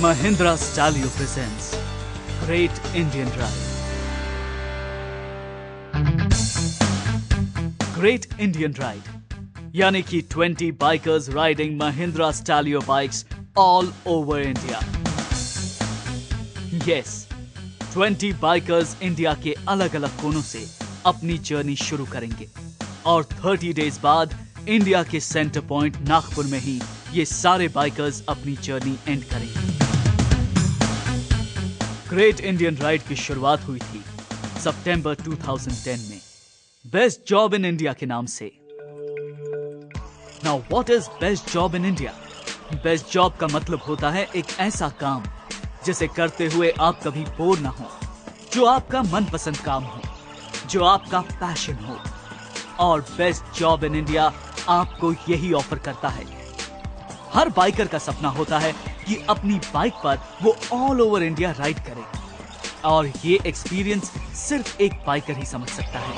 Mahindra Stallion presents Great Indian Ride. Great Indian Ride यानी कि 20 bikers riding Mahindra Stallion bikes all over India. Yes, 20 bikers India के अलग-अलग कोनों से अपनी जर्नी शुरू करेंगे और 30 डेज बाद इंडिया के सेंटर पॉइंट नागपुर में ही ये सारे बाइकर्स अपनी जर्नी एंड करेंगे। ग्रेट इंडियन राइड की शुरुआत हुई थी सितंबर 2010 में बेस्ट जॉब इन इंडिया के नाम से। Now what is best job in India? Best job का मतलब होता है एक ऐसा काम जिसे करते हुए आप कभी बोर ना हो, जो आपका मनपसंद काम हो, जो आपका पैशन हो। और बेस्ट जॉब इन इंडिया आपको यही ऑफर करता है। हर बाइकर का सपना होता है कि अपनी बाइक पर वो ऑल ओवर इंडिया राइड करे, और ये एक्सपीरियंस सिर्फ एक बाइकर ही समझ सकता है।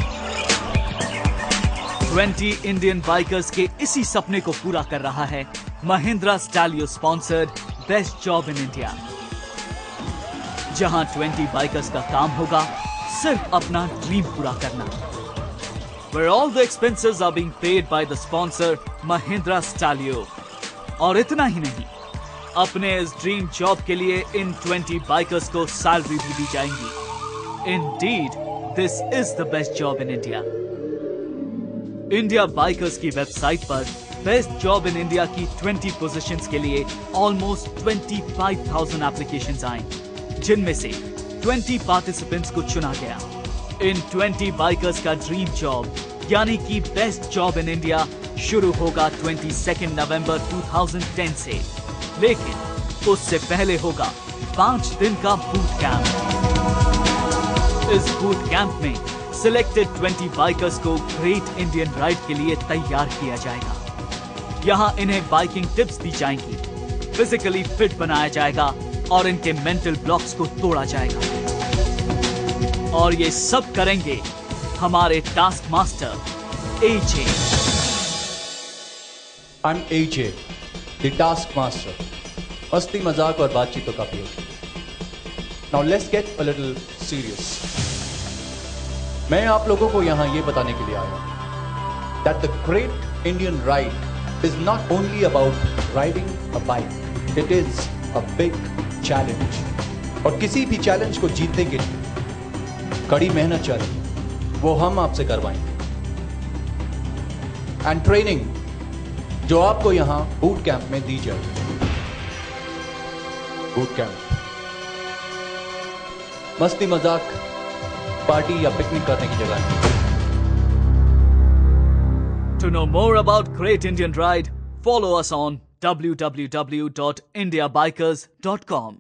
20 इंडियन बाइकर्स के इसी सपने को पूरा कर रहा है Mahindra Stallio sponsored best job in India, जहां 20 बाइकर्स का काम होगा सिर्फ अपना ड्रीम पूरा करना, where all the expenses are being paid by the sponsor Mahindra Stallion। और इतना ही नहीं, अपने इस ड्रीम जॉब के लिए इन 20 बाइकर्स को सैलरी भी दी जाएंगी। Indeed, this is the best job in India। India bikers की वेबसाइट पर बेस्ट जॉब इन इंडिया की 20 पोजीशंस के लिए ऑलमोस्ट 25,000 एप्लीकेशंस आए, जिनमें से 20 पार्टिसिपेंट्स को चुना गया। इन 20 बाइकर्स का ड्रीम जॉब यानी कि बेस्ट जॉब इन इंडिया शुरू होगा 22 नवंबर 2010 से, लेकिन उससे पहले होगा 5 दिन का बूट कैंप। इस बूट कैंप में सिलेक्टेड 20 बाइकर्स को ग्रेट इंडियन राइड के लिए तैयार किया जाएगा। यहाँ इन्हें बाइकिंग टिप्स दी जाएंगी, फिजिकली फिट बनाया जाएगा और इनके मेंटल ब्लॉक्स को तोड़ा जाएगा। और ये सब करेंगे हमारे task master AJ। I'm AJ, the task master। मस्ती मजाक और बातचीत तो काफी होगी। Now let's get a little serious। मैं आप लोगों को यहाँ ये बताने के लिए आया हूँ that the Great Indian Ride is not only about riding a bike, it is a big challenge। और किसी भी चैलेंज को जीतने के लिए कड़ी मेहनत चाहिए, वो हम आपसे करवाएंगे। एंड ट्रेनिंग जो आपको यहाँ बूट कैंप में दी जाएगी। बूट कैंप मस्ती मजाक पार्टी या पिकनिक करने की जगह है। To know more about Great Indian Ride, follow us on www.indiabikers.com।